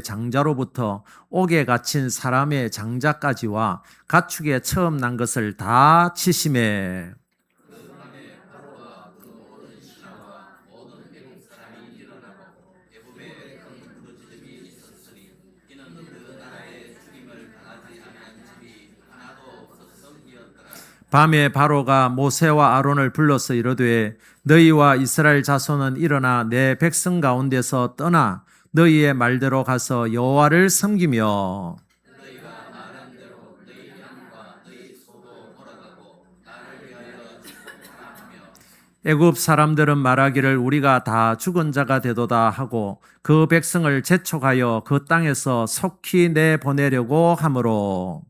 장자로부터 옥에 갇힌 사람의 장자까지와 가축에 처음 난 것을 다 치심에 밤에 바로가 모세와 아론을 불러서 이르되 너희와 이스라엘 자손은 일어나 내 백성 가운데서 떠나 너희의 말대로 가서 여호와를 섬기며 애굽 사람들은 말하기를 우리가 다 죽은 자가 되도다 하고 그 백성을 재촉하여 그 땅에서 속히 내보내려고 하므로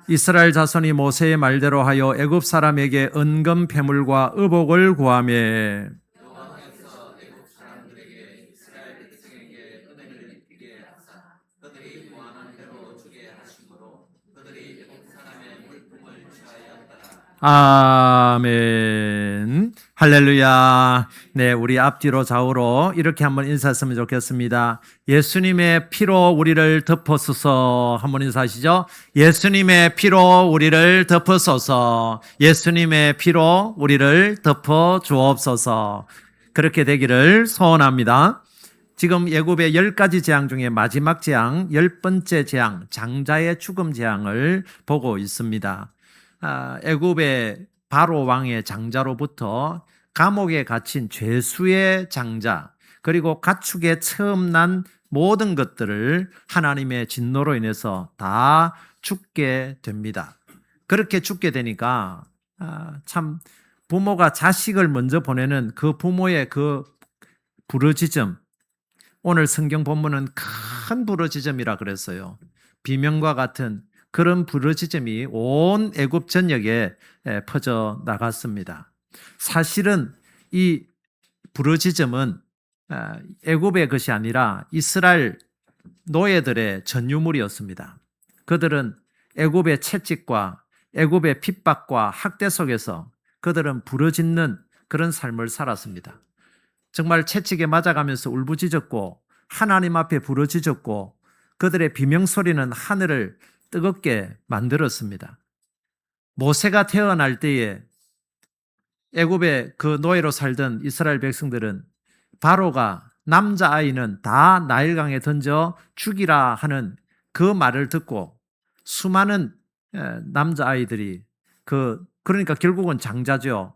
이스라엘 자손이 모세의 말대로 하여 애굽 사람에게 은금 패물과 의복을 구하매 아멘. 할렐루야. 네, 우리 앞뒤로 좌우로 이렇게 한번 인사했으면 좋겠습니다. 예수님의 피로 우리를 덮어소서. 한번 인사하시죠. 예수님의 피로 우리를 덮어소서. 예수님의 피로 우리를 덮어 주옵소서. 그렇게 되기를 소원합니다. 지금 애굽의 10가지 재앙 중에 마지막 재앙, 10번째 재앙, 장자의 죽음 재앙을 보고 있습니다. 애굽의 바로 왕의 장자로부터 감옥에 갇힌 죄수의 장자, 그리고 가축에 처음 난 모든 것들을 하나님의 진노로 인해서 다 죽게 됩니다. 그렇게 죽게 되니까 참 부모가 자식을 먼저 보내는 그 부모의 그 부르짖음, 오늘 성경 본문은 큰 부르짖음이라 그랬어요. 비명과 같은 그런 부르짖음이 온 애굽 전역에 퍼져 나갔습니다. 사실은 이 부르짖음은 애굽의 것이 아니라 이스라엘 노예들의 전유물이었습니다. 그들은 애굽의 채찍과 애굽의 핍박과 학대 속에서 그들은 부르짖는 그런 삶을 살았습니다. 정말 채찍에 맞아가면서 울부짖었고 하나님 앞에 부르짖었고 그들의 비명소리는 하늘을 뜨겁게 만들었습니다. 모세가 태어날 때에 애굽의 그 노예로 살던 이스라엘 백성들은 바로가 남자아이는 다 나일강에 던져 죽이라 하는 그 말을 듣고 수많은 남자아이들이 그러니까 결국은 장자죠.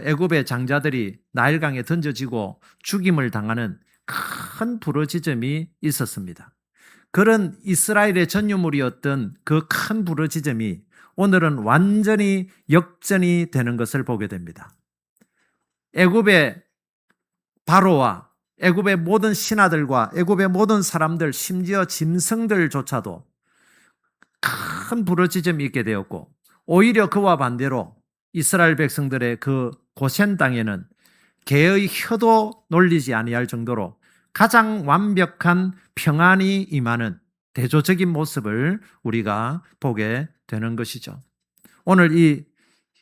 애굽의 장자들이 나일강에 던져지고 죽임을 당하는 큰 부르짖음이 있었습니다. 그런 이스라엘의 전유물이었던 그 큰 부르짖음이 오늘은 완전히 역전이 되는 것을 보게 됩니다. 애굽의 바로와 애굽의 모든 신하들과 애굽의 모든 사람들, 심지어 짐승들조차도 큰 부르짖음이 있게 되었고 오히려 그와 반대로 이스라엘 백성들의 그 고센 땅에는 개의 혀도 놀리지 아니할 정도로 가장 완벽한 평안이 임하는 대조적인 모습을 우리가 보게 되는 것이죠. 오늘 이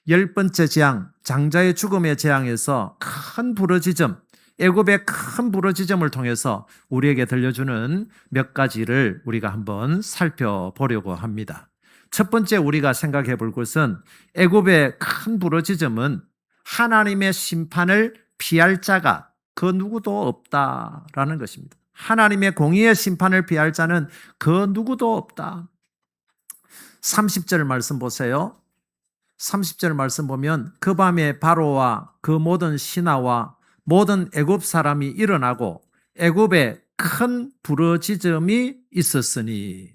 10번째 재앙, 장자의 죽음의 재앙에서 큰 부르짖음, 애굽의 큰 부르짖음을 통해서 우리에게 들려주는 몇 가지를 우리가 한번 살펴보려고 합니다. 첫 번째 우리가 생각해 볼 것은 애굽의 큰 부르짖음은 하나님의 심판을 피할 자가 그 누구도 없다라는 것입니다. 하나님의 공의의 심판을 피할 자는 그 누구도 없다. 30절 말씀 보세요. 30절 말씀 보면 그 밤에 바로와 그 모든 신하와 모든 애굽 사람이 일어나고 애굽에 큰 부르짖음이 있었으니,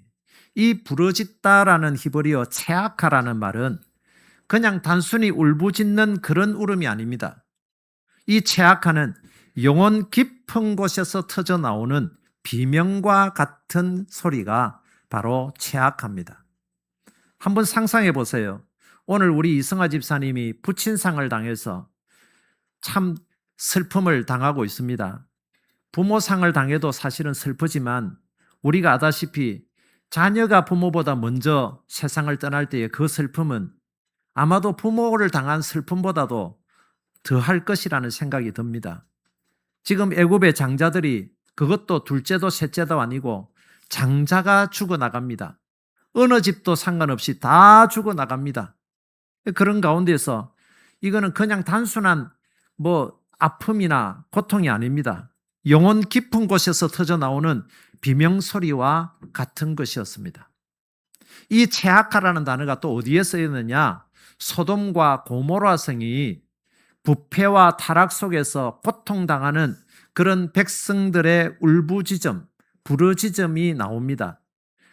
이 부르짖다라는 히브리어 체아카라는 말은 그냥 단순히 울부짖는 그런 울음이 아닙니다. 이 체아카는 영혼 깊은 곳에서 터져 나오는 비명과 같은 소리가 바로 체아카입니다. 한번 상상해 보세요. 오늘 우리 이성아 집사님이 부친상을 당해서 참 슬픔을 당하고 있습니다. 부모상을 당해도 사실은 슬프지만 우리가 아다시피 자녀가 부모보다 먼저 세상을 떠날 때의 그 슬픔은 아마도 부모를 당한 슬픔보다도 더할 것이라는 생각이 듭니다. 지금 애굽의 장자들이 그것도 둘째도 셋째도 아니고 장자가 죽어나갑니다. 어느 집도 상관없이 다 죽어나갑니다. 그런 가운데서 이거는 그냥 단순한 아픔이나 고통이 아닙니다. 영혼 깊은 곳에서 터져나오는 비명소리와 같은 것이었습니다. 이 체아카라는 단어가 또 어디에 쓰였느냐? 소돔과 고모라 성이 부패와 타락 속에서 고통당하는 그런 백성들의 울부짖음, 부르짖음이 나옵니다.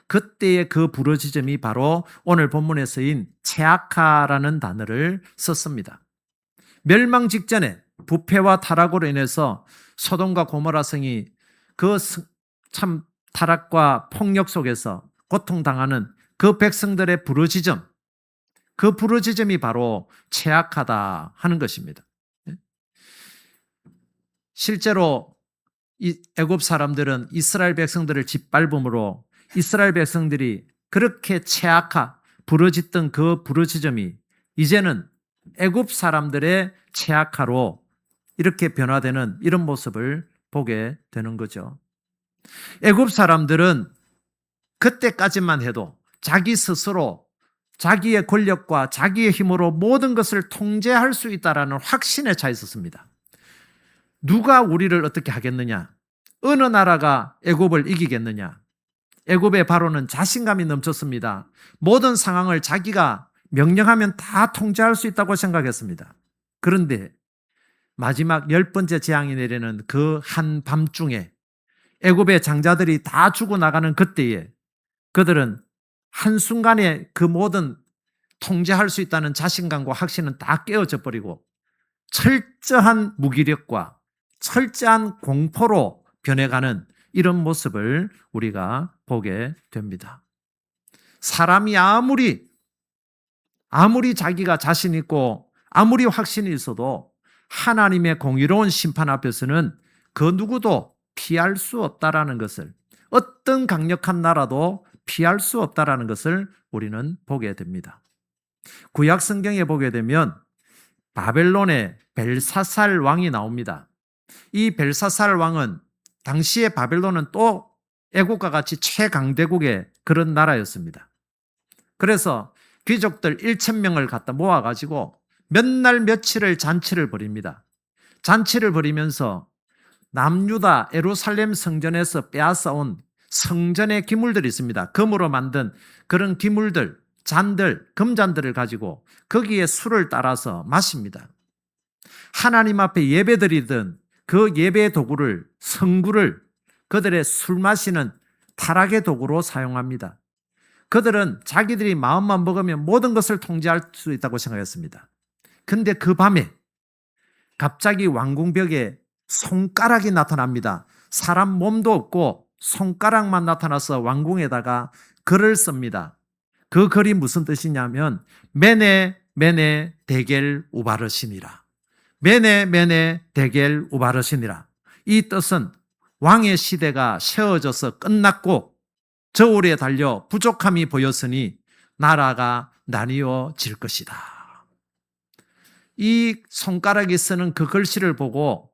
그때의 그 부르짖음이 바로 오늘 본문에 쓰인 체아카라는 단어를 썼습니다. 멸망 직전에 부패와 타락으로 인해서 소돔과 고모라 성이 그 참 타락과 폭력 속에서 고통당하는 그 백성들의 부르짖음, 그 부르짖음이 바로 체악하다 하는 것입니다. 실제로 이 애굽 사람들은 이스라엘 백성들을 짓밟음으로 이스라엘 백성들이 그렇게 부르짖던 그 부르짖음이 이제는 애굽 사람들의 체악하로 이렇게 변화되는 이런 모습을 보게 되는 거죠. 애굽 사람들은 그때까지만 해도 자기 스스로 자기의 권력과 자기의 힘으로 모든 것을 통제할 수 있다는 확신에 차 있었습니다. 누가 우리를 어떻게 하겠느냐? 어느 나라가 애굽을 이기겠느냐? 애굽의 바로는 자신감이 넘쳤습니다. 모든 상황을 자기가 명령하면 다 통제할 수 있다고 생각했습니다. 그런데 마지막 10번째 재앙이 내리는 그 한밤중에 애굽의 장자들이 다 죽어나가는 그때에 그들은 한순간에 그 모든 통제할 수 있다는 자신감과 확신은 다 깨어져 버리고 철저한 무기력과 철저한 공포로 변해가는 이런 모습을 우리가 보게 됩니다. 사람이 아무리 자기가 자신 있고 아무리 확신이 있어도 하나님의 공의로운 심판 앞에서는 그 누구도 피할 수 없다라는 것을, 어떤 강력한 나라도 피할 수 없다라는 것을 우리는 보게 됩니다. 구약 성경에 보게 되면 바벨론의 벨사살 왕이 나옵니다. 이 벨사살 왕은 당시에 바벨론은 또 애국과 같이 최강대국의 그런 나라였습니다. 그래서 귀족들 1,000명을 갖다 모아가지고 몇 날 며칠을 잔치를 벌입니다. 잔치를 벌이면서 남유다 예루살렘 성전에서 빼앗아온 성전의 기물들이 있습니다. 금으로 만든 그런 기물들, 잔들, 금잔들을 가지고 거기에 술을 따라서 마십니다. 하나님 앞에 예배드리던 그 예배 도구를, 성구를 그들의 술 마시는 타락의 도구로 사용합니다. 그들은 자기들이 마음만 먹으면 모든 것을 통제할 수 있다고 생각했습니다. 근데 그 밤에 갑자기 왕궁벽에 손가락이 나타납니다. 사람 몸도 없고 손가락만 나타나서 왕궁에다가 글을 씁니다. 그 글이 무슨 뜻이냐면 메네 메네 데겔 우바르시니라. 메네 메네 데겔 우바르시니라. 이 뜻은 왕의 시대가 세워져서 끝났고 저울에 달려 부족함이 보였으니 나라가 나뉘어질 것이다. 이 손가락이 쓰는 그 글씨를 보고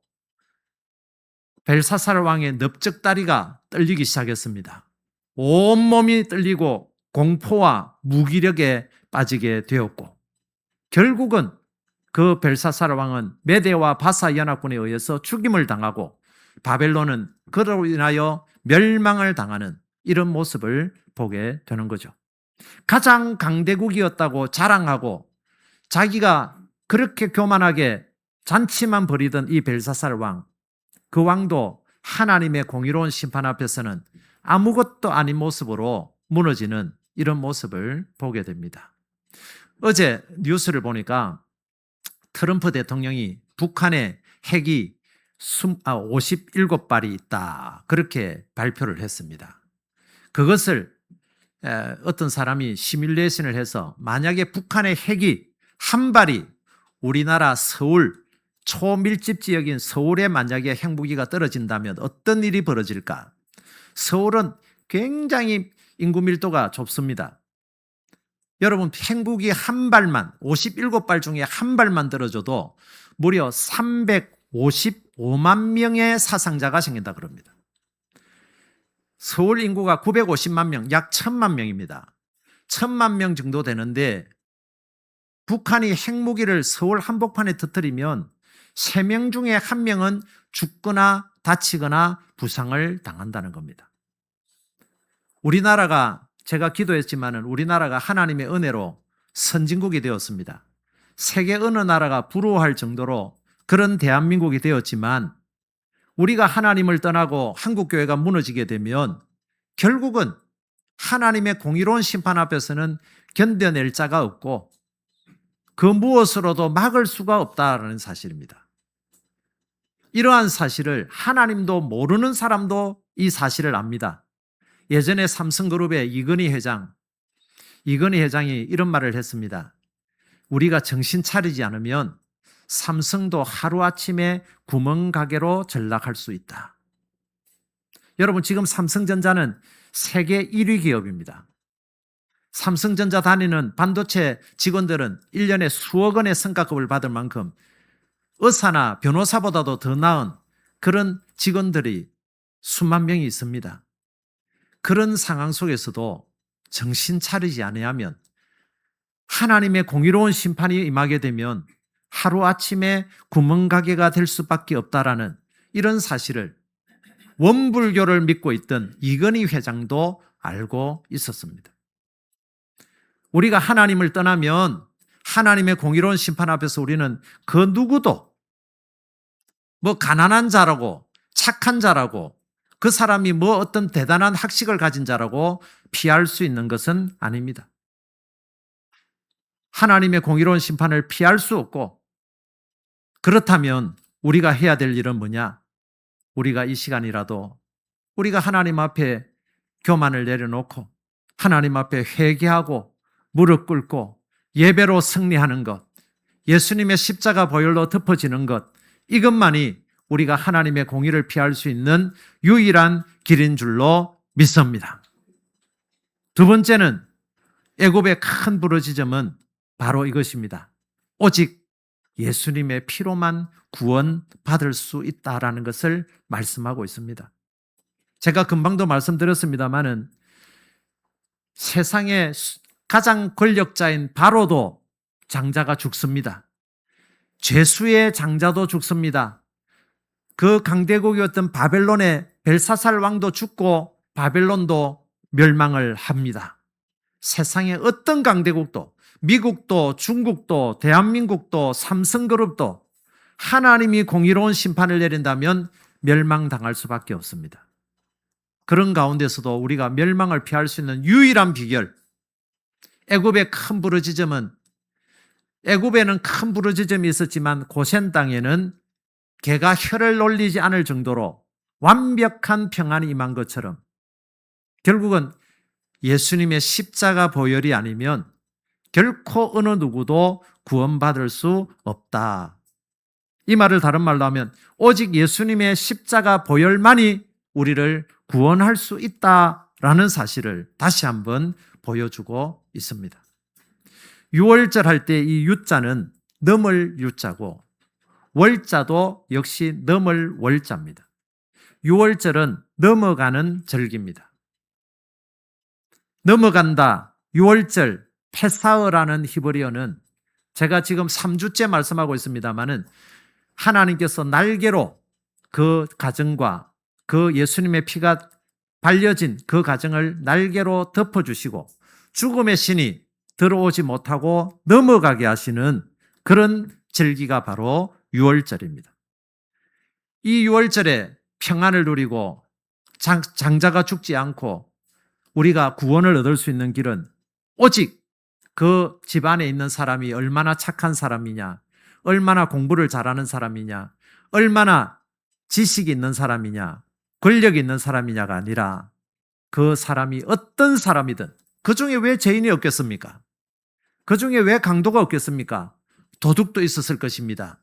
벨사살 왕의 넓적다리가 떨리기 시작했습니다. 온몸이 떨리고 공포와 무기력에 빠지게 되었고 결국은 그 벨사살 왕은 메대와 바사 연합군에 의해서 죽임을 당하고 바벨론은 그로 인하여 멸망을 당하는 이런 모습을 보게 되는 거죠. 가장 강대국이었다고 자랑하고 자기가 그렇게 교만하게 잔치만 벌이던 이 벨사살 왕, 그 왕도 하나님의 공의로운 심판 앞에서는 아무것도 아닌 모습으로 무너지는 이런 모습을 보게 됩니다. 어제 뉴스를 보니까 트럼프 대통령이 북한의 핵이 57발이 있다 그렇게 발표를 했습니다. 그것을 어떤 사람이 시뮬레이션을 해서 만약에 북한의 핵이 한 발이 우리나라 서울 초밀집 지역인 서울에 만약에 핵무기가 떨어진다면 어떤 일이 벌어질까? 서울은 굉장히 인구 밀도가 좁습니다. 여러분 핵무기 한 발만 57발 중에 한 발만 떨어져도 무려 355만 명의 사상자가 생긴다 그럽니다. 서울 인구가 950만 명, 약 1000만 명입니다. 1000만 명 정도 되는데 북한이 핵무기를 서울 한복판에 터뜨리면 3명 중에 1명은 죽거나 다치거나 부상을 당한다는 겁니다. 우리나라가, 제가 기도했지만 우리나라가 하나님의 은혜로 선진국이 되었습니다. 세계 어느 나라가 부러워할 정도로 그런 대한민국이 되었지만 우리가 하나님을 떠나고 한국교회가 무너지게 되면 결국은 하나님의 공의로운 심판 앞에서는 견뎌낼 자가 없고 그 무엇으로도 막을 수가 없다는 사실입니다. 이러한 사실을 하나님도 모르는 사람도 이 사실을 압니다. 예전에 삼성그룹의 이건희 회장이 이런 말을 했습니다. 우리가 정신 차리지 않으면 삼성도 하루아침에 구멍가게로 전락할 수 있다. 여러분, 지금 삼성전자는 세계 1위 기업입니다. 삼성전자 다니는 반도체 직원들은 1년에 수억 원의 성과급을 받을 만큼 의사나 변호사보다도 더 나은 그런 직원들이 수만 명이 있습니다. 그런 상황 속에서도 정신 차리지 아니하면 하나님의 공의로운 심판이 임하게 되면 하루아침에 구멍가게가 될 수밖에 없다라는 이런 사실을 원불교를 믿고 있던 이건희 회장도 알고 있었습니다. 우리가 하나님을 떠나면 하나님의 공의로운 심판 앞에서 우리는 그 누구도 가난한 자라고 착한 자라고 그 사람이 어떤 대단한 학식을 가진 자라고 피할 수 있는 것은 아닙니다. 하나님의 공의로운 심판을 피할 수 없고 그렇다면 우리가 해야 될 일은 뭐냐? 우리가 이 시간이라도 우리가 하나님 앞에 교만을 내려놓고 하나님 앞에 회개하고 무릎 꿇고 예배로 승리하는 것, 예수님의 십자가 보혈로 덮어지는 것, 이것만이 우리가 하나님의 공의를 피할 수 있는 유일한 길인 줄로 믿습니다. 두 번째는 애굽의 큰 부르짖음은 바로 이것입니다. 오직 예수님의 피로만 구원받을 수 있다라는 것을 말씀하고 있습니다. 제가 금방도 말씀드렸습니다마는 세상의 가장 권력자인 바로도 장자가 죽습니다. 죄수의 장자도 죽습니다. 그 강대국이었던 바벨론의 벨사살 왕도 죽고 바벨론도 멸망을 합니다. 세상의 어떤 강대국도 미국도 중국도 대한민국도 삼성그룹도 하나님이 공의로운 심판을 내린다면 멸망당할 수밖에 없습니다. 그런 가운데서도 우리가 멸망을 피할 수 있는 유일한 비결, 애굽의 큰 부르짖음은, 애굽에는 큰 부르짖음이 있었지만 고센 땅에는 개가 혀를 놀리지 않을 정도로 완벽한 평안이 임한 것처럼 결국은 예수님의 십자가 보혈이 아니면 결코 어느 누구도 구원받을 수 없다. 이 말을 다른 말로 하면 오직 예수님의 십자가 보혈만이 우리를 구원할 수 있다라는 사실을 다시 한번 보여주고 있습니다. 유월절 할 때 이 유자는 넘을 유자고 월자도 역시 넘을 월자입니다. 유월절은 넘어가는 절기입니다. 넘어간다, 유월절, 페사흐라는 히브리어는 제가 지금 3주째 말씀하고 있습니다마는 하나님께서 날개로 그 가정과 그 예수님의 피가 발려진 그 가정을 날개로 덮어주시고 죽음의 신이 들어오지 못하고 넘어가게 하시는 그런 절기가 바로 유월절입니다. 이 유월절에 평안을 누리고 장자가 죽지 않고 우리가 구원을 얻을 수 있는 길은 오직 그 집안에 있는 사람이 얼마나 착한 사람이냐, 얼마나 공부를 잘하는 사람이냐, 얼마나 지식이 있는 사람이냐, 권력이 있는 사람이냐가 아니라 그 사람이 어떤 사람이든 그 중에 왜 죄인이 없겠습니까? 그 중에 왜 강도가 없겠습니까? 도둑도 있었을 것입니다.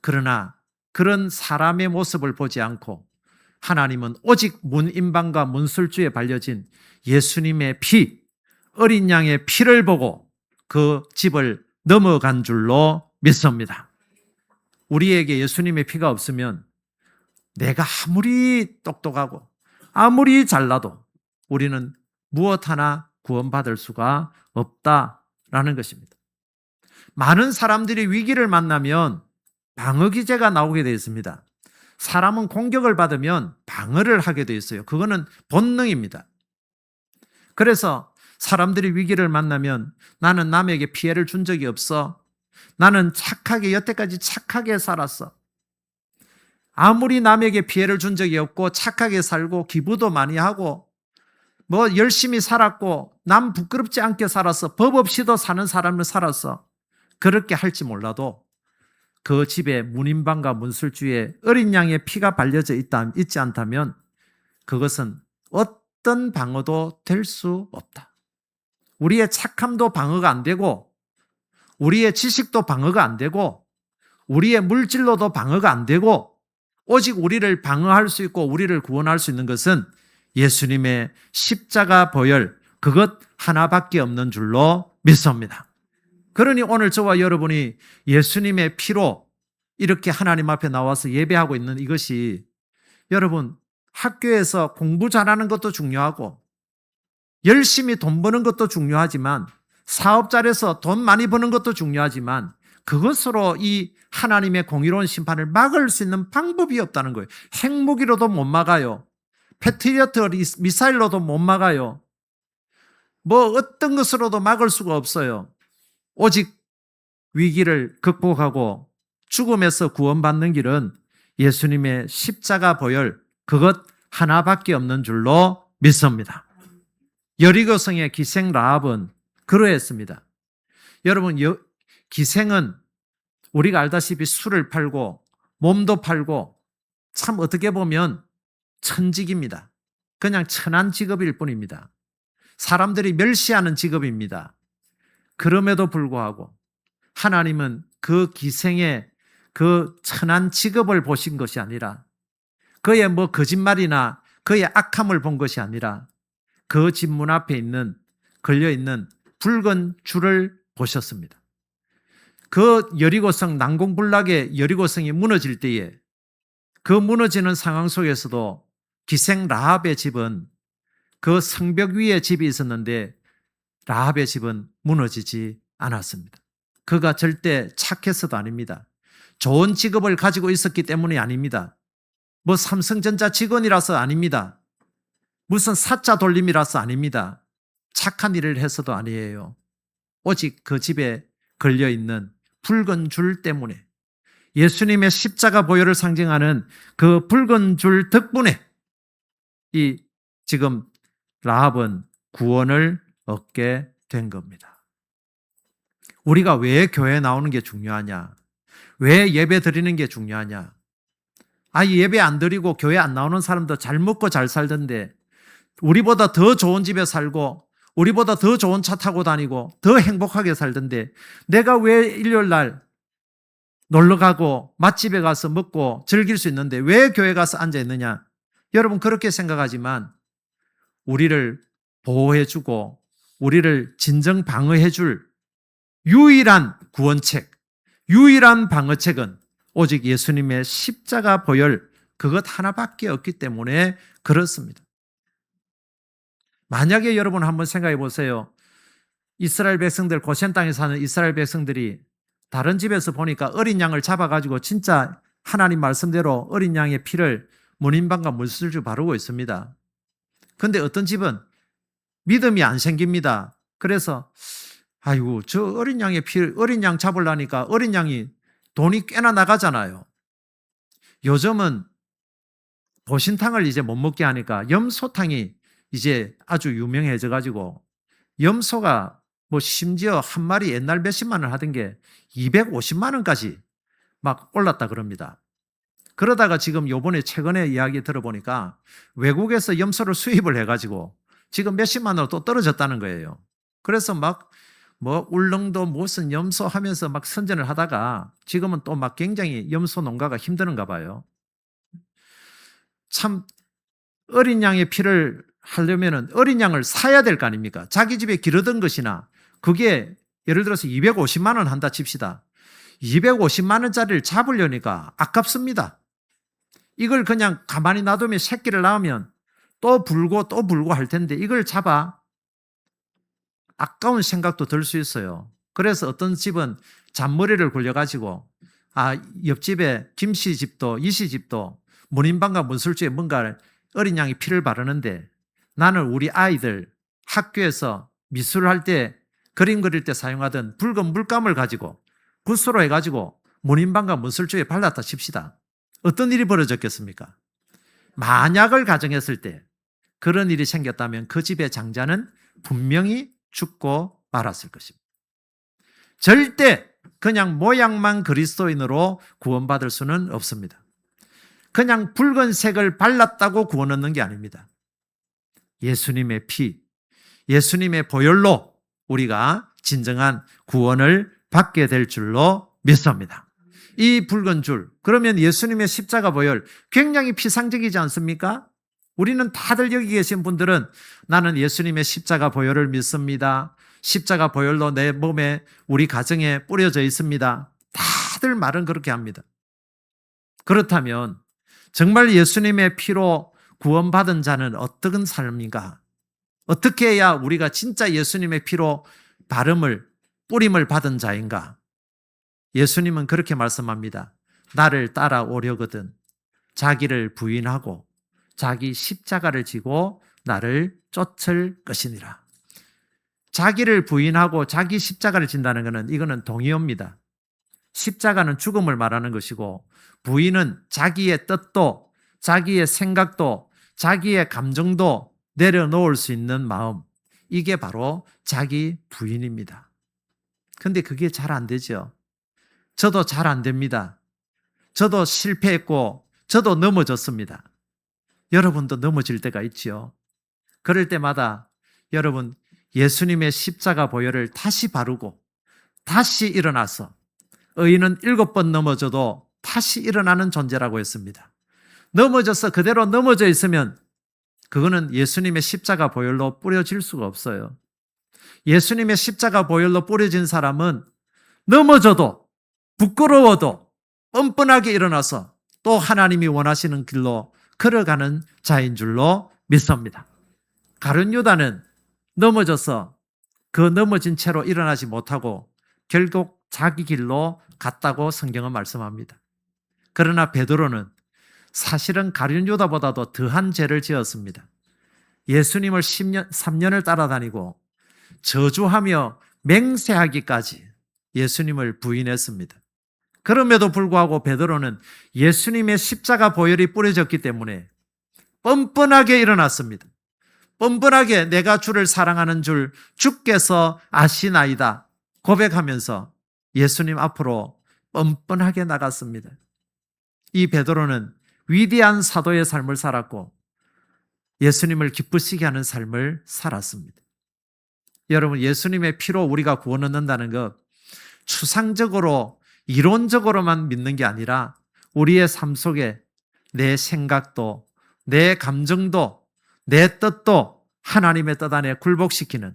그러나 그런 사람의 모습을 보지 않고 하나님은 오직 문인방과 문술주에 발려진 예수님의 피, 어린 양의 피를 보고 그 집을 넘어간 줄로 믿습니다. 우리에게 예수님의 피가 없으면 내가 아무리 똑똑하고 아무리 잘나도 우리는 무엇 하나 구원받을 수가 없다라는 것입니다. 많은 사람들이 위기를 만나면 방어 기제가 나오게 되어 있습니다. 사람은 공격을 받으면 방어를 하게 되어 있어요. 그거는 본능입니다. 그래서 사람들이 위기를 만나면 나는 남에게 피해를 준 적이 없어. 나는 여태까지 착하게 살았어. 아무리 남에게 피해를 준 적이 없고 착하게 살고 기부도 많이 하고 열심히 살았고 남 부끄럽지 않게 살았어. 법 없이도 사는 사람을 살았어. 그렇게 할지 몰라도 그 집에 문인방과 문술주에 어린 양의 피가 발려져 있지 않다면 그것은 어떤 방어도 될 수 없다. 우리의 착함도 방어가 안 되고 우리의 지식도 방어가 안 되고 우리의 물질로도 방어가 안 되고 오직 우리를 방어할 수 있고 우리를 구원할 수 있는 것은 예수님의 십자가 보혈 그것 하나밖에 없는 줄로 믿습니다. 그러니 오늘 저와 여러분이 예수님의 피로 이렇게 하나님 앞에 나와서 예배하고 있는 이것이 여러분 학교에서 공부 잘하는 것도 중요하고 열심히 돈 버는 것도 중요하지만 사업 잘해서 돈 많이 버는 것도 중요하지만 그것으로 이 하나님의 공의로운 심판을 막을 수 있는 방법이 없다는 거예요. 핵무기로도 못 막아요. 패트리어트 미사일로도 못 막아요. 어떤 것으로도 막을 수가 없어요. 오직 위기를 극복하고 죽음에서 구원받는 길은 예수님의 십자가 보혈 그것 하나밖에 없는 줄로 믿습니다. 여리고성의 기생 라합은 그러했습니다. 여러분 기생은 우리가 알다시피 술을 팔고 몸도 팔고 참 어떻게 보면 천직입니다. 그냥 천한 직업일 뿐입니다. 사람들이 멸시하는 직업입니다. 그럼에도 불구하고 하나님은 그 기생의 그 천한 직업을 보신 것이 아니라 그의 거짓말이나 그의 악함을 본 것이 아니라 그 집 문 앞에 걸려있는 붉은 줄을 보셨습니다. 그 여리고성 난공불락의 여리고성이 무너질 때에 그 무너지는 상황 속에서도 기생 라합의 집은 그 성벽 위에 집이 있었는데 라합의 집은 무너지지 않았습니다. 그가 절대 착해서도 아닙니다. 좋은 직업을 가지고 있었기 때문이 아닙니다. 삼성전자 직원이라서 아닙니다. 무슨 사자 돌림이라서 아닙니다. 착한 일을 해서도 아니에요. 오직 그 집에 걸려있는 붉은 줄 때문에 예수님의 십자가 보혈을 상징하는 그 붉은 줄 덕분에 지금 라합은 구원을 얻게 된 겁니다. 우리가 왜 교회에 나오는 게 중요하냐? 왜 예배 드리는 게 중요하냐? 예배 안 드리고 교회 안 나오는 사람도 잘 먹고 잘 살던데 우리보다 더 좋은 집에 살고 우리보다 더 좋은 차 타고 다니고 더 행복하게 살던데 내가 왜 일요일 날 놀러 가고 맛집에 가서 먹고 즐길 수 있는데 왜 교회 가서 앉아 있느냐? 여러분 그렇게 생각하지만 우리를 보호해주고 우리를 진정 방어해줄 유일한 구원책, 유일한 방어책은 오직 예수님의 십자가 보혈 그것 하나밖에 없기 때문에 그렇습니다. 만약에 여러분 한번 생각해 보세요. 이스라엘 백성들, 고센 땅에 사는 이스라엘 백성들이 다른 집에서 보니까 어린 양을 잡아가지고 진짜 하나님 말씀대로 어린 양의 피를 문인방과 물술주 바르고 있습니다. 그런데 어떤 집은 믿음이 안 생깁니다. 그래서 저 어린 양의 어린 양 잡으려니까 어린 양이 돈이 꽤나 나가잖아요. 요즘은 보신탕을 이제 못 먹게 하니까 염소탕이 이제 아주 유명해져 가지고 염소가 심지어 한 마리 옛날 몇십만 원 하던 게 250만 원까지 막 올랐다 그럽니다. 그러다가 지금 요번에 최근에 이야기 들어보니까 외국에서 염소를 수입을 해가지고 지금 몇십만 원으로 또 떨어졌다는 거예요. 그래서 울릉도 무슨 염소 하면서 막 선전을 하다가 지금은 또 굉장히 염소 농가가 힘드는가 봐요. 참 어린 양의 피를 하려면은 어린 양을 사야 될 거 아닙니까? 자기 집에 기르던 것이나 그게 예를 들어서 250만 원 한다 칩시다. 250만 원짜리를 잡으려니까 아깝습니다. 이걸 그냥 가만히 놔두면 새끼를 낳으면 또 불고 할 텐데 이걸 잡아 아까운 생각도 들 수 있어요. 그래서 어떤 집은 잔머리를 굴려가지고 옆집에 김씨 집도 이씨 집도 문인방과 문술주에 뭔가 어린 양이 피를 바르는데 나는 우리 아이들 학교에서 미술을 할 때 그림 그릴 때 사용하던 붉은 물감을 가지고 붓으로 해가지고 문인방과 문술주에 발랐다 칩시다. 어떤 일이 벌어졌겠습니까? 만약을 가정했을 때 그런 일이 생겼다면 그 집의 장자는 분명히 죽고 말았을 것입니다. 절대 그냥 모양만 그리스도인으로 구원받을 수는 없습니다. 그냥 붉은색을 발랐다고 구원 얻는 게 아닙니다. 예수님의 피, 예수님의 보혈로 우리가 진정한 구원을 받게 될 줄로 믿습니다. 이 붉은 줄, 그러면 예수님의 십자가 보혈 굉장히 피상적이지 않습니까? 우리는 다들 여기 계신 분들은 나는 예수님의 십자가 보혈을 믿습니다. 십자가 보혈로 내 몸에 우리 가정에 뿌려져 있습니다. 다들 말은 그렇게 합니다. 그렇다면 정말 예수님의 피로 구원받은 자는 어떤 삶인가? 어떻게 해야 우리가 진짜 예수님의 피로 뿌림을 받은 자인가? 예수님은 그렇게 말씀합니다. 나를 따라오려거든 자기를 부인하고 자기 십자가를 지고 나를 쫓을 것이니라. 자기를 부인하고 자기 십자가를 진다는 것은 이거는 동의어입니다. 십자가는 죽음을 말하는 것이고 부인은 자기의 뜻도 자기의 생각도 자기의 감정도 내려놓을 수 있는 마음, 이게 바로 자기 부인입니다. 근데 그게 잘 안 되죠. 저도 잘 안 됩니다. 저도 실패했고 저도 넘어졌습니다. 여러분도 넘어질 때가 있지요. 그럴 때마다 여러분 예수님의 십자가 보혈을 다시 바르고 다시 일어나서 의인은 7번 넘어져도 다시 일어나는 존재라고 했습니다. 넘어져서 그대로 넘어져 있으면 그거는 예수님의 십자가 보혈로 뿌려질 수가 없어요. 예수님의 십자가 보혈로 뿌려진 사람은 넘어져도 부끄러워도 뻔뻔하게 일어나서 또 하나님이 원하시는 길로 걸어가는 자인 줄로 믿습니다. 가룟 유다는 넘어져서 그 넘어진 채로 일어나지 못하고 결국 자기 길로 갔다고 성경은 말씀합니다. 그러나 베드로는 사실은 가룟 유다보다도 더한 죄를 지었습니다. 예수님을 3년을 따라다니고 저주하며 맹세하기까지 예수님을 부인했습니다. 그럼에도 불구하고 베드로는 예수님의 십자가 보혈이 뿌려졌기 때문에 뻔뻔하게 일어났습니다. 뻔뻔하게 내가 주를 사랑하는 줄 주께서 아시나이다 고백하면서 예수님 앞으로 뻔뻔하게 나갔습니다. 이 베드로는 위대한 사도의 삶을 살았고 예수님을 기쁘시게 하는 삶을 살았습니다. 여러분, 예수님의 피로 우리가 구원 얻는다는 것 추상적으로 이론적으로만 믿는 게 아니라 우리의 삶 속에 내 생각도 내 감정도 내 뜻도 하나님의 뜻 안에 굴복시키는,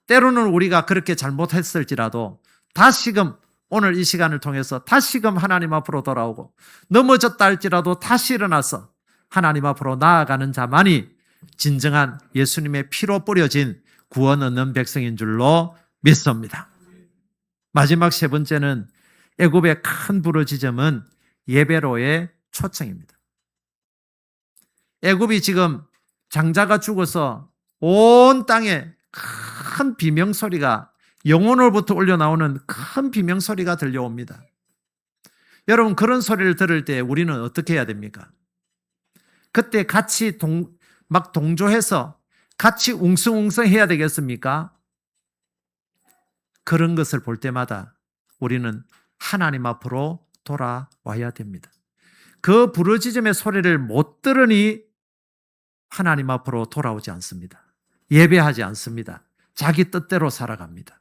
때로는 우리가 그렇게 잘못했을지라도 다시금 오늘 이 시간을 통해서 다시금 하나님 앞으로 돌아오고 넘어졌다 할지라도 다시 일어나서 하나님 앞으로 나아가는 자만이 진정한 예수님의 피로 뿌려진 구원 얻는 백성인 줄로 믿습니다. 마지막 세 번째는 애굽의 큰 부르짖음은 예배로의 초청입니다. 애굽이 지금 장자가 죽어서 온 땅에 큰 비명소리가, 영혼으로부터 올려나오는 큰 비명소리가 들려옵니다. 여러분, 그런 소리를 들을 때 우리는 어떻게 해야 됩니까? 그때 같이 막 동조해서 같이 웅성웅성 해야 되겠습니까? 그런 것을 볼 때마다 우리는 하나님 앞으로 돌아와야 됩니다. 그 부르짖음의 소리를 못 들으니 하나님 앞으로 돌아오지 않습니다. 예배하지 않습니다. 자기 뜻대로 살아갑니다.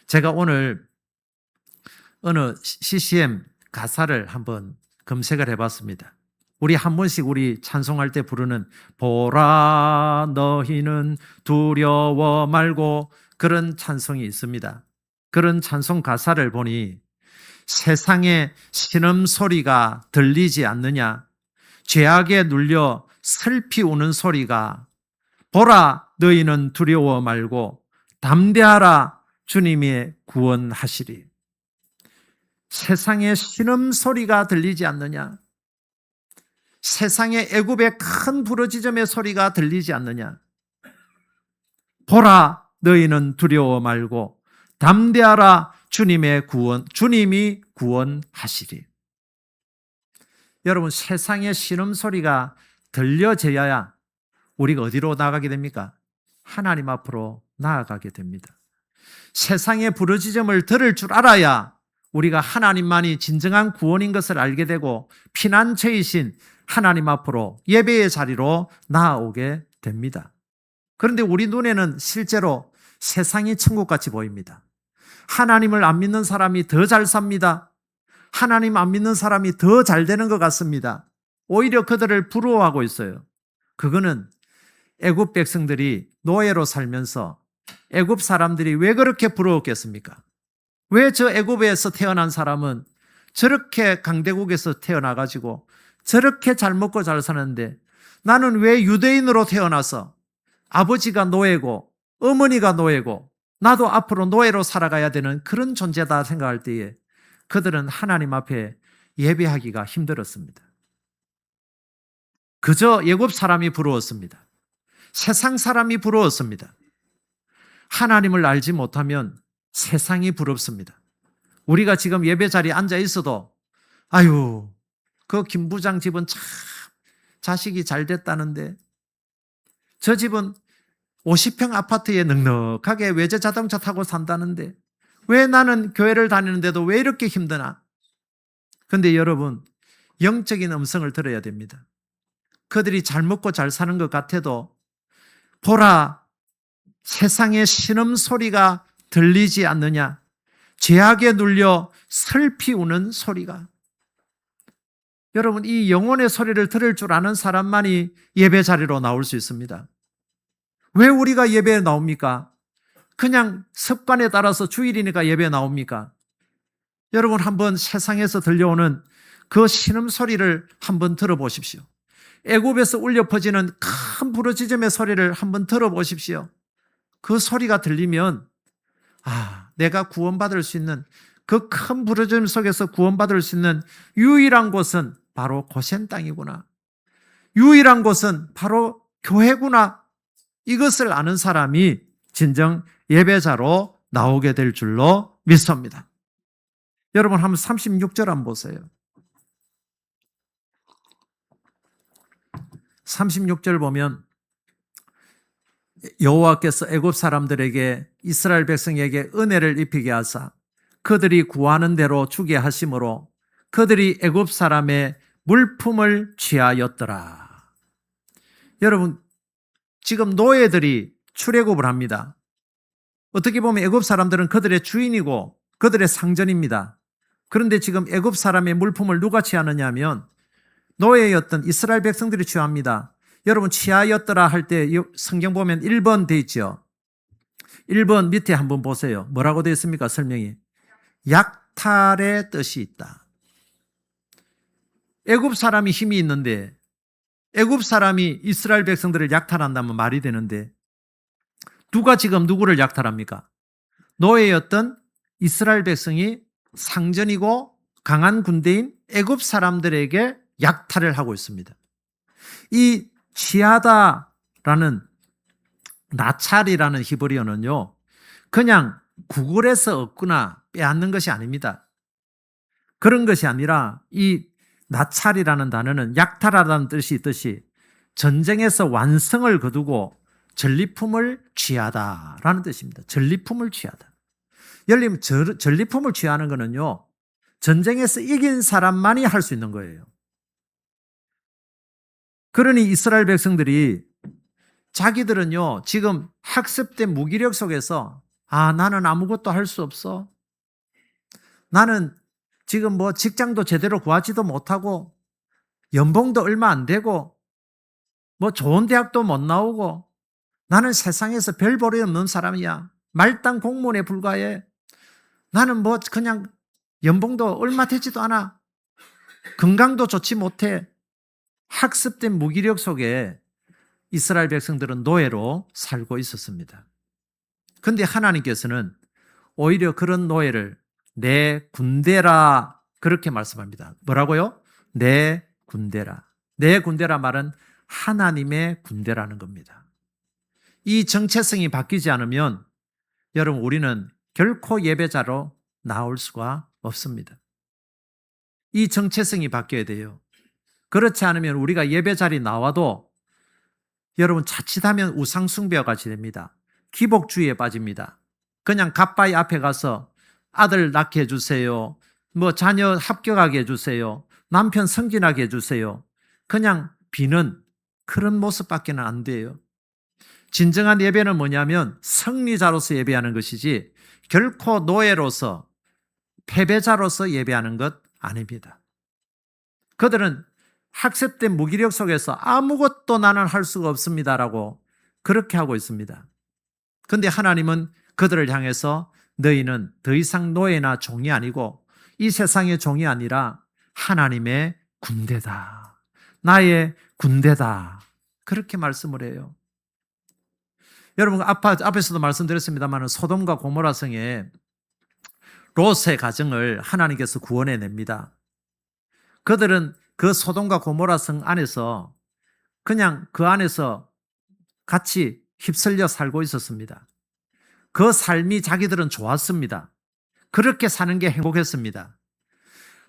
제가 오늘 어느 CCM 가사를 한번 검색을 해봤습니다. 우리 한 번씩 우리 찬송할 때 부르는 보라 너희는 두려워 말고, 그런 찬송이 있습니다. 그런 찬송 가사를 보니 세상의 신음소리가 들리지 않느냐? 죄악에 눌려 슬피 우는 소리가 보라 너희는 두려워 말고 담대하라 주님이 구원하시리. 세상의 신음소리가 들리지 않느냐? 세상의 애굽의 큰 부르짖음의 소리가 들리지 않느냐? 보라 너희는 두려워 말고 담대하라 주님이 구원하시리. 여러분, 세상의 신음소리가 들려져야 우리가 어디로 나아가게 됩니까? 하나님 앞으로 나아가게 됩니다. 세상의 부르짖음을 들을 줄 알아야 우리가 하나님만이 진정한 구원인 것을 알게 되고 피난처이신 하나님 앞으로 예배의 자리로 나아오게 됩니다. 그런데 우리 눈에는 실제로 세상이 천국같이 보입니다. 하나님을 안 믿는 사람이 더 잘 삽니다. 하나님 안 믿는 사람이 더 잘 되는 것 같습니다. 오히려 그들을 부러워하고 있어요. 그거는 애굽 백성들이 노예로 살면서 애굽 사람들이 왜 그렇게 부러웠겠습니까? 왜 저 애굽에서 태어난 사람은 저렇게 강대국에서 태어나가지고 저렇게 잘 먹고 잘 사는데 나는 왜 유대인으로 태어나서 아버지가 노예고 어머니가 노예고 나도 앞으로 노예로 살아가야 되는 그런 존재다 생각할 때에 그들은 하나님 앞에 예배하기가 힘들었습니다. 그저 애굽 사람이 부러웠습니다. 세상 사람이 부러웠습니다. 하나님을 알지 못하면 세상이 부럽습니다. 우리가 지금 예배 자리에 앉아 있어도 아유, 그 김 부장 집은 참 자식이 잘 됐다는데 저 집은 50평 아파트에 넉넉하게 외제 자동차 타고 산다는데 왜 나는 교회를 다니는데도 왜 이렇게 힘드나? 그런데 여러분, 영적인 음성을 들어야 됩니다. 그들이 잘 먹고 잘 사는 것 같아도 보라, 세상의 신음소리가 들리지 않느냐? 죄악에 눌려 슬피 우는 소리가. 여러분, 이 영혼의 소리를 들을 줄 아는 사람만이 예배 자리로 나올 수 있습니다. 왜 우리가 예배에 나옵니까? 그냥 습관에 따라서 주일이니까 예배에 나옵니까? 여러분, 한번 세상에서 들려오는 그 신음소리를 한번 들어보십시오. 애굽에서 울려 퍼지는 큰 부르짖음의 소리를 한번 들어보십시오. 그 소리가 들리면 내가 구원받을 수 있는 그 큰 부르짖음 속에서 구원받을 수 있는 유일한 곳은 바로 고센 땅이구나. 유일한 곳은 바로 교회구나. 이것을 아는 사람이 진정 예배자로 나오게 될 줄로 믿습니다. 여러분, 한번 36절 한번 보세요. 36절 보면 여호와께서 애굽 사람들에게 이스라엘 백성에게 은혜를 입히게 하사 그들이 구하는 대로 주게 하심으로 그들이 애굽 사람의 물품을 취하였더라. 여러분, 지금 노예들이 출애굽을 합니다. 어떻게 보면 애굽 사람들은 그들의 주인이고 그들의 상전입니다. 그런데 지금 애굽 사람의 물품을 누가 취하느냐 하면 노예였던 이스라엘 백성들이 취합니다. 여러분, 취하였더라 할 때 성경 보면 1번 돼 있죠. 1번 밑에 한번 보세요. 뭐라고 되어 있습니까? 설명이. 약탈의 뜻이 있다. 애굽 사람이 힘이 있는데 애굽 사람이 이스라엘 백성들을 약탈한다면 말이 되는데 누가 지금 누구를 약탈합니까? 노예였던 이스라엘 백성이 상전이고 강한 군대인 애굽 사람들에게 약탈을 하고 있습니다. 이 취하다라는 나찰이라는 히브리어는요, 그냥 구걸해서 얻거나 빼앗는 것이 아닙니다. 그런 것이 아니라 이 나찰이라는 단어는 약탈하다는 뜻이 있듯이 전쟁에서 완성을 거두고 전리품을 취하다라는 뜻입니다. 전리품을 취하다. 열리면 전리품을 취하는 것은요, 전쟁에서 이긴 사람만이 할 수 있는 거예요. 그러니 이스라엘 백성들이 자기들은요, 지금 학습된 무기력 속에서 나는 아무것도 할 수 없어. 나는 지금 뭐 직장도 제대로 구하지도 못하고 연봉도 얼마 안 되고 뭐 좋은 대학도 못 나오고 나는 세상에서 별 볼이 없는 사람이야. 말단 공무원에 불과해. 나는 뭐 그냥 연봉도 얼마 되지도 않아. 건강도 좋지 못해. 학습된 무기력 속에 이스라엘 백성들은 노예로 살고 있었습니다. 그런데 하나님께서는 오히려 그런 노예를 내 군대라 그렇게 말씀합니다. 뭐라고요? 내 군대라. 내 군대라 말은 하나님의 군대라는 겁니다. 이 정체성이 바뀌지 않으면 여러분 우리는 결코 예배자로 나올 수가 없습니다. 이 정체성이 바뀌어야 돼요. 그렇지 않으면 우리가 예배 자리 나와도 여러분 자칫하면 우상숭배와 같이 됩니다. 기복주의에 빠집니다. 그냥 갓바위 앞에 가서 아들 낳게 해주세요. 자녀 합격하게 해주세요. 남편 승진하게 해주세요. 그냥 비는 그런 모습밖에 안 돼요. 진정한 예배는 뭐냐면 승리자로서 예배하는 것이지 결코 노예로서 패배자로서 예배하는 것 아닙니다. 그들은 학습된 무기력 속에서 아무것도 나는 할 수가 없습니다라고 그렇게 하고 있습니다. 그런데 하나님은 그들을 향해서 너희는 더 이상 노예나 종이 아니고 이 세상의 종이 아니라 하나님의 군대다. 나의 군대다. 그렇게 말씀을 해요. 여러분 앞에서도 말씀드렸습니다만 소돔과 고모라 성에 롯의 가정을 하나님께서 구원해냅니다. 그들은 그 소돔과 고모라 성 안에서 그냥 그 안에서 같이 휩쓸려 살고 있었습니다. 그 삶이 자기들은 좋았습니다. 그렇게 사는 게 행복했습니다.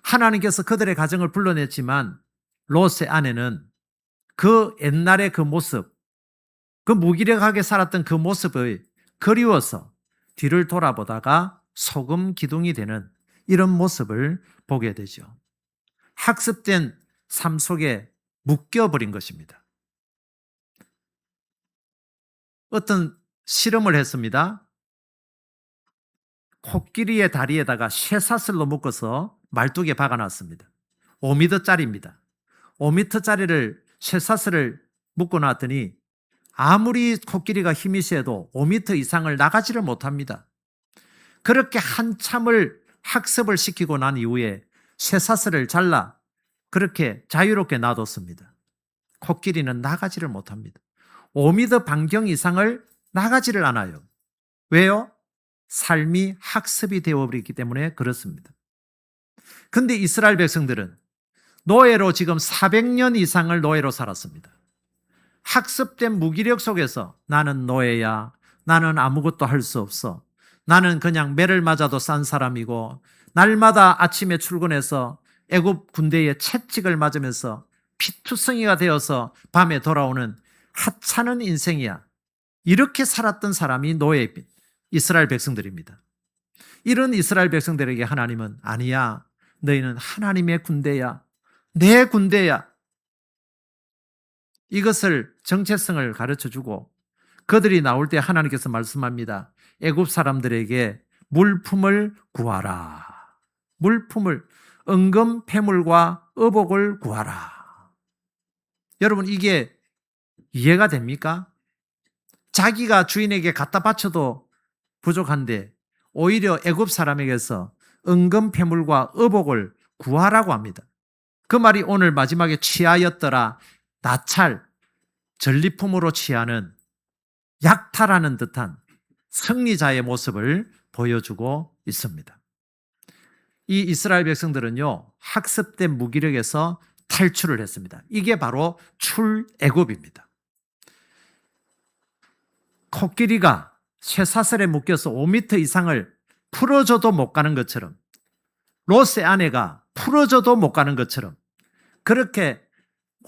하나님께서 그들의 가정을 불러냈지만 롯의 아내는 그 옛날의 그 모습, 그 무기력하게 살았던 그 모습을 그리워서 뒤를 돌아보다가 소금 기둥이 되는 이런 모습을 보게 되죠. 학습된 삶 속에 묶여버린 것입니다. 어떤 실험을 했습니다. 코끼리의 다리에다가 쇠사슬로 묶어서 말뚝에 박아놨습니다. 5m짜리입니다. 5m짜리를 쇠사슬을 묶어놨더니 아무리 코끼리가 힘이 세도 5m 이상을 나가지를 못합니다. 그렇게 한참을 학습을 시키고 난 이후에 쇠사슬을 잘라 그렇게 자유롭게 놔뒀습니다. 코끼리는 나가지를 못합니다. 5m 반경 이상을 나가지를 않아요. 왜요? 삶이 학습이 되어버리기 때문에 그렇습니다. 그런데 이스라엘 백성들은 노예로 지금 400년 이상을 노예로 살았습니다. 학습된 무기력 속에서 나는 노예야. 나는 아무것도 할 수 없어. 나는 그냥 매를 맞아도 싼 사람이고 날마다 아침에 출근해서 애굽 군대의 채찍을 맞으면서 피투성이가 되어서 밤에 돌아오는 하찮은 인생이야. 이렇게 살았던 사람이 노예인 이스라엘 백성들입니다. 이런 이스라엘 백성들에게 하나님은 아니야. 너희는 하나님의 군대야. 내 군대야. 이것을 정체성을 가르쳐주고 그들이 나올 때 하나님께서 말씀합니다. 애굽 사람들에게 물품을 구하라. 물품을 은금, 패물과 의복을 구하라. 여러분 이게 이해가 됩니까? 자기가 주인에게 갖다 바쳐도 부족한데 오히려 애굽 사람에게서 은금, 패물과 의복을 구하라고 합니다. 그 말이 오늘 마지막에 취하였더라. 나찰, 전리품으로 취하는 약탈하는 듯한 승리자의 모습을 보여주고 있습니다. 이 이스라엘 백성들은요, 학습된 무기력에서 탈출을 했습니다. 이게 바로 출애굽입니다. 코끼리가 쇠사슬에 묶여서 5m 이상을 풀어줘도 못 가는 것처럼 롯의 아내가 풀어줘도 못 가는 것처럼 그렇게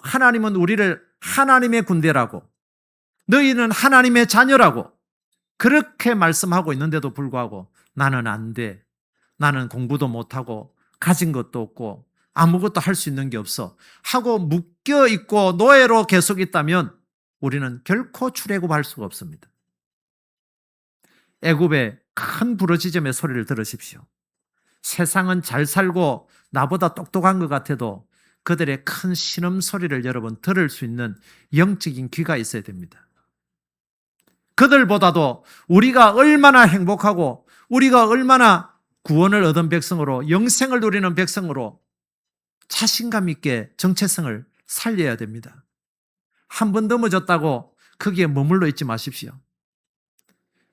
하나님은 우리를 하나님의 군대라고 너희는 하나님의 자녀라고 그렇게 말씀하고 있는데도 불구하고 나는 안 돼. 나는 공부도 못하고 가진 것도 없고 아무것도 할 수 있는 게 없어 하고 묶여있고 노예로 계속 있다면 우리는 결코 출애굽할 수가 없습니다. 애굽의 큰 부르짖음의 소리를 들으십시오. 세상은 잘 살고 나보다 똑똑한 것 같아도 그들의 큰 신음소리를 여러분 들을 수 있는 영적인 귀가 있어야 됩니다. 그들보다도 우리가 얼마나 행복하고 우리가 얼마나 구원을 얻은 백성으로 영생을 누리는 백성으로 자신감 있게 정체성을 살려야 됩니다. 한 번 넘어졌다고 거기에 머물러 있지 마십시오.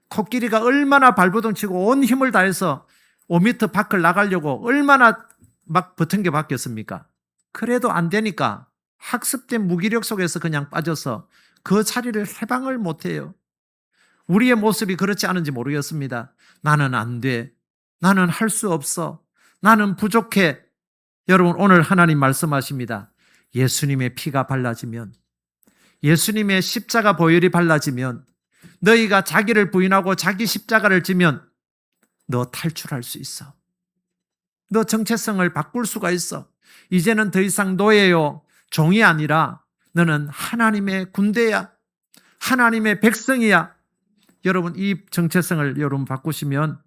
코끼리가 얼마나 발버둥치고 온 힘을 다해서 5m 밖을 나가려고 얼마나 막 버튼 게 바뀌었습니까? 그래도 안 되니까 학습된 무기력 속에서 그냥 빠져서 그 자리를 해방을 못해요. 우리의 모습이 그렇지 않은지 모르겠습니다. 나는 안 돼. 나는 할 수 없어. 나는 부족해. 여러분, 오늘 하나님 말씀하십니다. 예수님의 피가 발라지면, 예수님의 십자가 보혈이 발라지면, 너희가 자기를 부인하고 자기 십자가를 지면 너 탈출할 수 있어. 너 정체성을 바꿀 수가 있어. 이제는 더 이상 노예요, 종이 아니라 너는 하나님의 군대야. 하나님의 백성이야. 여러분, 이 정체성을 여러분 바꾸시면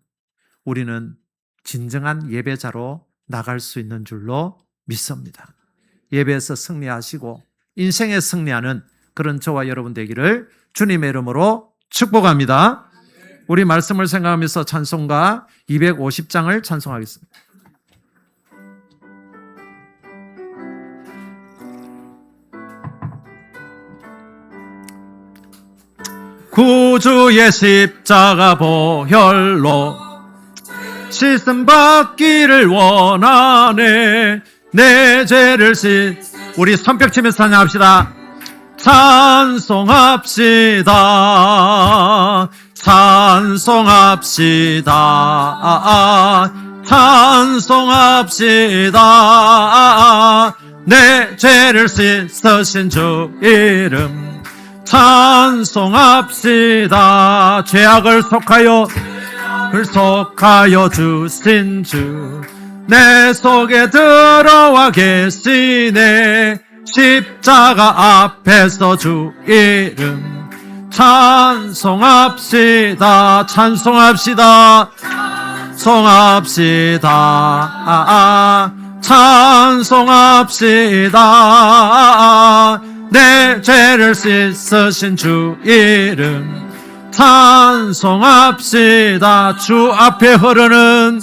우리는 진정한 예배자로 나갈 수 있는 줄로 믿습니다. 예배에서 승리하시고 인생에 승리하는 그런 저와 여러분 되기를 주님의 이름으로 축복합니다. 우리 말씀을 생각하면서 찬송가 250장을 찬송하겠습니다. 구주의 십자가 보혈로 씻음 받기를 원하네. 내 죄를 우리 손뼉 치면서 찬양합시다. 찬송합시다. 찬송합시다. 찬송합시다. 내 죄를 씻으신 주 이름 찬송합시다. 죄악을 속하여 주신 주 내 속에 들어와 계시네. 십자가 앞에서 주 이름 찬송합시다. 찬송합시다. 찬송합시다. 찬송합시다. 내 죄를 씻으신 주 이름 찬송합시다. 주 앞에 흐르는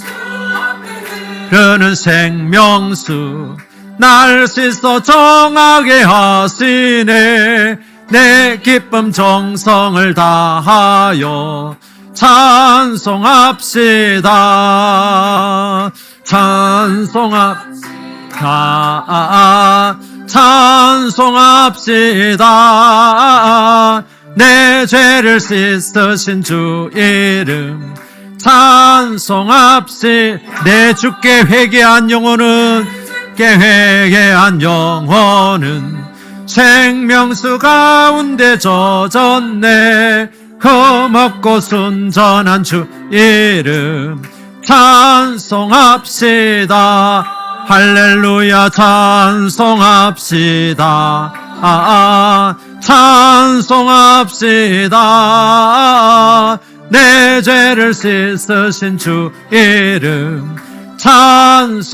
생명수 날 씻어 정하게 하시네. 내 기쁨 정성을 다하여 찬송합시다. 찬송합시다. 내 죄를 씻으신 주 이름 찬송합시다. 내 주께 회개한 영혼은 생명수 가운데 젖었네. 흠없고 순전한 주 이름 찬송합시다. 할렐루야 찬송합시다. 찬송합시다. 내 죄를 씻으신 주 이름 찬송합시다.